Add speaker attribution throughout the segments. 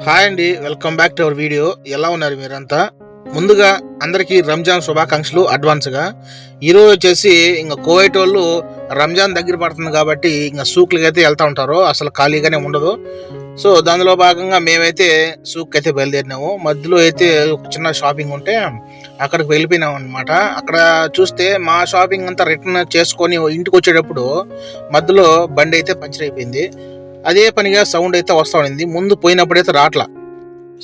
Speaker 1: Hi అండి, welcome back to our video. ఎలా ఉన్నారు మీరంతా? ముందుగా అందరికీ రంజాన్ శుభాకాంక్షలు అడ్వాన్స్గా. ఈరోజు వచ్చేసి ఇంకా కోవిడ్ వాళ్ళు రంజాన్ దగ్గర పడుతుంది కాబట్టి ఇంకా సూక్లకి అయితే వెళ్తూ ఉంటారు, అసలు ఖాళీగానే ఉండదు. సో దానిలో భాగంగా మేమైతే సూక్ అయితే బయలుదేరినాము. మధ్యలో అయితే ఒక చిన్న షాపింగ్ ఉంటే అక్కడికి వెళ్ళిపోయినాం అనమాట. అక్కడ చూస్తే మా షాపింగ్ అంతా రిటర్న్ చేసుకొని ఇంటికి వచ్చేటప్పుడు మధ్యలో బండి అయితే పంచర్ అయిపోయింది. అదే పనిగా సౌండ్ అయితే వస్తూ ఉండింది. ముందు పోయినప్పుడైతే రాట్లా.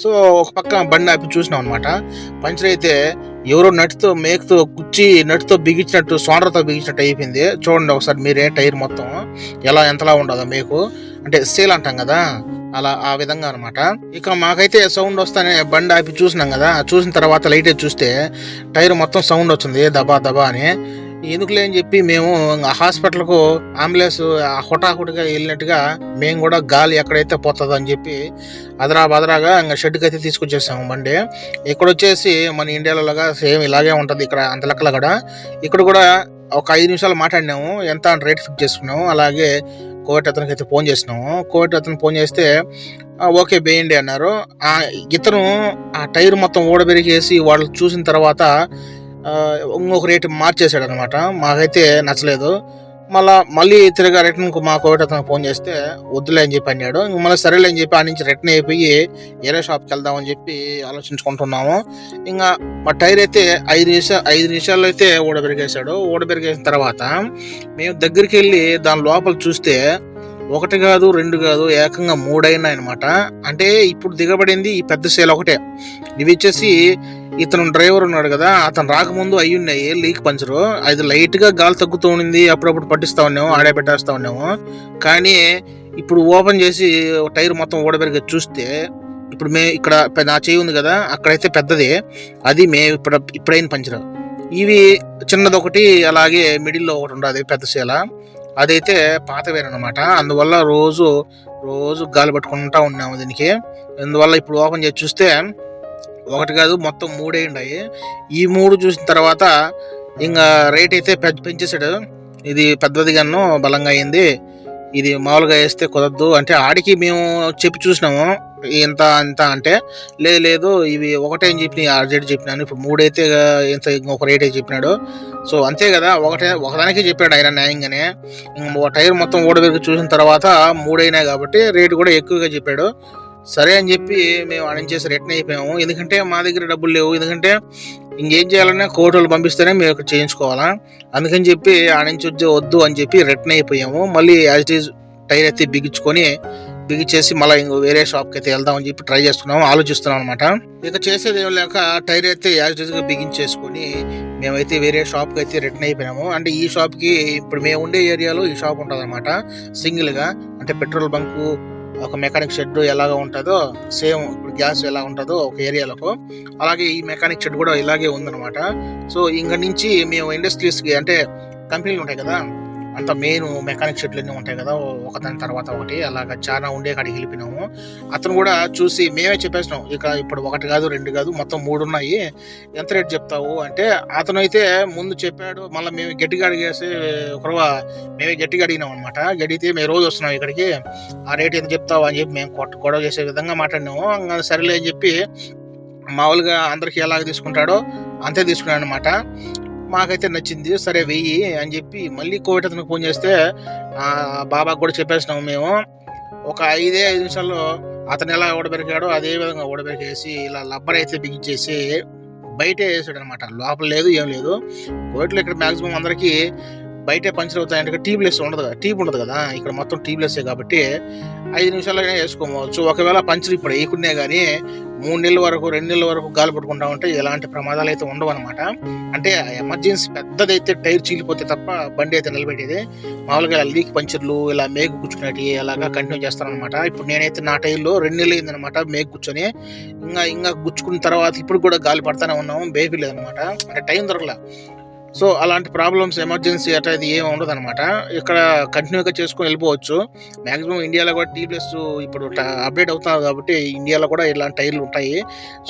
Speaker 1: సో ఒక పక్క బండి ఆపి చూసినాం అనమాట. పంచర్ అయితే ఎవరో నటుతో మేకుతో కుచ్చి నటుతో బిగించినట్టు సోనరతో బిగించినట్టు అయిపోయింది. చూడండి ఒకసారి మీరే టైర్ మొత్తం ఎంతలా ఉండదో మేకు, అంటే సేల్ అంటాం కదా, అలా ఆ విధంగా అనమాట. ఇక మాకైతే సౌండ్ వస్తానే బండి ఆపి చూసినాం కదా, చూసిన తర్వాత లైట్ చూస్తే టైర్ మొత్తం సౌండ్ వచ్చింది దబా దబా అని. ఎందుకులే అని చెప్పి మేము హాస్పిటల్కు అంబులెన్స్ హుటాహుటిగా వెళ్ళినట్టుగా మేము కూడా గాలి ఎక్కడైతే పోతుందో అని చెప్పి బదరాగా ఇంకా షెడ్కి అయితే తీసుకొచ్చేసాము బండి. ఇక్కడ వచ్చేసి మన ఇండియాలోగా సేమ్ ఇలాగే ఉంటుంది. ఇక్కడ అంత లెక్కల కూడా ఇక్కడ కూడా ఒక 5 నిమిషాలు మాట్లాడినాము, ఎంత రేట్ ఫిక్స్ చేసుకున్నాము. అలాగే కోవిడ్ అతనికి అయితే ఫోన్ చేసినాము. కోవిడ్ అతను ఫోన్ చేస్తే ఓకే వేయండి అన్నారు. ఇతను ఆ టైర్ మొత్తం ఊడబెరిగేసి వాళ్ళు చూసిన తర్వాత ఇంకొక రేటు మార్చేసాడు అనమాట. మాకైతే నచ్చలేదు. మళ్ళీ తిరిగి రిటర్న్ మా కోవిడ్ అతను ఫోన్ చేస్తే వద్దులే అని చెప్పి అన్నాడు. మళ్ళీ సరేలే అని చెప్పి ఆ నుంచి రిటర్న్ అయిపోయి వేరే షాప్కి వెళ్దామని చెప్పి ఆలోచించుకుంటున్నాము. ఇంకా మా టైర్ అయితే 5 నిమిషాల్లో అయితే ఊడబెరిగేసిన తర్వాత మేము దగ్గరికి వెళ్ళి దాని లోపల చూస్తే 1 కాదు 2 కాదు ఏకంగా 3 అయినాయి అనమాట. అంటే ఇప్పుడు దిగబడింది ఈ పెద్ద సేల్ ఒకటే. ఇవి వచ్చేసి ఇతను డ్రైవర్ ఉన్నాడు కదా, అతను రాకముందు అయ్యి ఉన్నాయి లీక్ పంచరు. అది లైట్ గా గాలి తగ్గుతూ ఉండింది, అప్పుడప్పుడు పట్టిస్తా ఉన్నాము, ఆడే పెట్టేస్తా ఉన్నాము. కానీ ఇప్పుడు ఓపెన్ చేసి టైర్ మొత్తం ఊడబెరిగి చూస్తే ఇప్పుడు ఇక్కడ నా చేయి ఉంది కదా, అక్కడైతే పెద్దది, అది ఇప్పుడైన పంచరు. ఇవి చిన్నది ఒకటి, అలాగే మిడిల్లో ఒకటి ఉండదు పెద్ద శీల, అదైతే పాతవేనమాట. అందువల్ల రోజు గాలి పట్టుకుంటా ఉన్నాము దీనికి. అందువల్ల ఇప్పుడు ఓపెన్ చేసి చూస్తే 1 కాదు మొత్తం 3 ఉన్నాయి. ఈ 3 చూసిన తర్వాత ఇంకా రేట్ అయితే పెంచేసాడు. ఇది పెద్దది గాను బలంగా అయింది, ఇది మామూలుగా వేస్తే కుదరదు అంటే ఆడికి మేము చెప్పి చూసినాము ఇంత అంటే లేదు ఇవి ఒకటే అని చెప్పి రేట్ చెప్పినాను. ఇప్పుడు 3 అయితే ఇంత ఇంకొక రేట్ అయితే చెప్పినాడు. సో అంతే కదా, ఒకదానికే చెప్పాడు ఆయన న్యాయంగానే. టైర్ మొత్తం ఊడబెరికి చూసిన తర్వాత 3 అయినాయి కాబట్టి రేటు కూడా ఎక్కువగా చెప్పాడు. సరే అని చెప్పి మేము ఆడించేసి రిటర్న్ అయిపోయాము. ఎందుకంటే మా దగ్గర డబ్బులు లేవు. ఎందుకంటే ఇంకేం చేయాలన్నా కోర్టులు పంపిస్తేనే మేము ఇక్కడ చేయించుకోవాలా. అందుకని చెప్పి ఆడించి వద్దు అని చెప్పి రిటర్న్ అయిపోయాము. మళ్ళీ యాజ్ ఇట్ ఈజ్ టైర్ అయితే బిగించేసి మళ్ళీ ఇంకో వేరే షాప్కి అయితే వెళ్దామని చెప్పి ట్రై చేస్తున్నాము, ఆలోచిస్తున్నాం అనమాట. ఇక చేసేది ఏం లేక టైర్ అయితే యాజ్ ఇట్ ఈజ్గా బిగించేసుకొని మేమైతే వేరే షాప్కి అయితే రిటర్న్ అయిపోయినాము. అంటే ఈ షాప్కి ఇప్పుడు మేము ఉండే ఏరియాలో ఈ షాప్ ఉంటుంది అనమాట, సింగిల్గా. అంటే పెట్రోల్ బంకు, ఒక మెకానిక్ షెడ్ ఎలాగ ఉంటుందో సేమ్ ఇప్పుడు గ్యాస్ ఎలా ఉంటుందో ఒక ఏరియాలకు, అలాగే ఈ మెకానిక్ షెడ్ కూడా ఇలాగే ఉందన్నమాట. సో ఇంక నుంచి మేము ఇండస్ట్రీస్కి, అంటే కంపెనీలు ఉంటాయి కదా, అంత మెయిన్ మెకానిక్ షెడ్లన్నీ ఉంటాయి కదా, ఒకదాని తర్వాత ఒకటి అలాగా చాలా ఉండే కాడికి వెళ్ళిపోయినాము. అతను కూడా చూసి మేమే చెప్పేసినాం, ఇక ఇప్పుడు 1 కాదు 2 కాదు మొత్తం 3 ఉన్నాయి, ఎంత రేట్ చెప్తావు అంటే అతను అయితే ముందు చెప్పాడు. మళ్ళీ మేము గట్టిగా అడిగేసి మేమే గట్టిగా అడిగినాం అనమాట. గడిగితే మేము రోజు వస్తున్నాం ఇక్కడికి, ఆ రేట్ ఎంత చెప్తావు అని చెప్పి మేము గొడవ చేసే విధంగా మాట్లాడినాము. సరేలే అని చెప్పి మామూలుగా అందరికి ఎలాగ తీసుకుంటాడో అంతే తీసుకున్నాడు అనమాట. మాకైతే నచ్చింది, సరే వెయ్యి అని చెప్పి మళ్ళీ కోవిడ్ అతనికి ఫోన్ చేస్తే బాబాకి కూడా చెప్పేసినాము మేము. ఒక 5 నిమిషాల్లో అతను ఎలా ఊడబెరికాడో అదే విధంగా ఊడబెరికేసి ఇలా లబ్బర్ అయితే బిగించేసి బయటే వేసాడు అనమాట. లోపల లేదు ఏం లేదు. కోవిడ్లో ఇక్కడ మాక్సిమం అందరికీ బయటే పంచర్ అవుతాయంటే ట్యూబ్లెస్ ఉండదు కదా, ఇక్కడ మొత్తం ట్యూబ్లెస్సే కాబట్టి 5 నిమిషాలైనా వేసుకోవచ్చు. ఒకవేళ పంచర్ ఇప్పుడు వేయకునే కానీ 3 నెలల వరకు 2 నెలల వరకు గాలి పట్టుకుంటా ఉంటే ఎలాంటి ప్రమాదాలు అయితే ఉండవు అనమాట. అంటే ఎమర్జెన్సీ పెద్దదైతే టైర్ చీలిపోతే తప్ప బండి అయితే నిలబెట్టేది. మామూలుగా లీక్ పంచర్లు ఇలా మేకు గుచ్చుకునేవి అలాగా కంటిన్యూ చేస్తానమాట. ఇప్పుడు నేనైతే నా టైర్లో 2 నెలలు అయిందనమాట మేకు కూర్చొని. ఇంకా గుచ్చుకున్న తర్వాత ఇప్పుడు కూడా గాలి పడతానే ఉన్నాము, బేబీ లేదనమాట, అంటే టైం దొరకలే. సో అలాంటి ప్రాబ్లమ్స్ ఎమర్జెన్సీ అట్లా ఇది ఏమి ఉండదు అనమాట. ఇక్కడ కంటిన్యూగా చేసుకొని వెళ్ళిపోవచ్చు. మ్యాక్సిమం ఇండియాలో కూడా టీప్లెస్ ఇప్పుడు అప్డేట్ అవుతున్నారు కాబట్టి ఇండియాలో కూడా ఇలాంటి టైర్లు ఉంటాయి.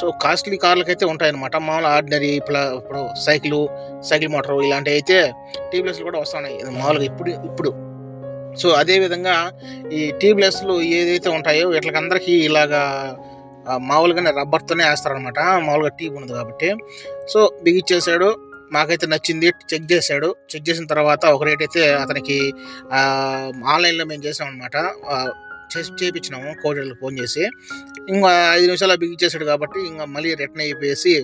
Speaker 1: సో కాస్ట్లీ కార్లకైతే ఉంటాయి అనమాట. మామూలు ఆర్డినరీ ఇప్పుడు సైకిల్ మోటార్ ఇలాంటివి అయితే టీప్లెస్లు కూడా వస్తున్నాయి మామూలుగా ఇప్పుడు సో అదేవిధంగా ఈ ట్యూబ్లెస్లు ఏదైతే ఉంటాయో వీటికందరికీ ఇలాగా మామూలుగానే రబ్బర్తోనే వేస్తారనమాట, మామూలుగా ట్యూబ్ ఉంది కాబట్టి. సో బిగిచ్చేసాడు, మాకైతే నచ్చింది. చెక్ చేశాడు, చెక్ చేసిన తర్వాత ఒక రేట్ అయితే అతనికి ఆన్లైన్లో మేము చేసామన్నమాట, చేయించినాము కోడళ్ళకి ఫోన్ చేసి. ఇంకా 5 నిమిషాలు బిగిచ్చేసాడు కాబట్టి ఇంకా మళ్ళీ రిటర్న్ అయిపోయేసి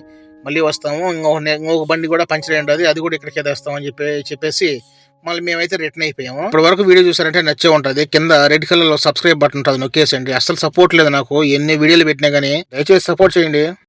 Speaker 1: మళ్ళీ వస్తాము, ఇంకొక బండి కూడా పంచర్ అయ్యి ఉంటుంది, అది కూడా ఇక్కడికే తెస్తామని చెప్పేసి మళ్ళీ మేమైతే రిటర్న్ అయిపోయాము. ఇప్పటి వరకు వీడియో చూసారంటే నచ్చే ఉంటుంది, కింద రెడ్ కలర్ లో సబ్స్క్రైబ్ బటన్ ఉంటుంది, నొక్కేసండి. అసలు సపోర్ట్ లేదు నాకు, ఎన్ని వీడియోలు పెట్టినా కానీ, దయచేసి సపోర్ట్ చేయండి.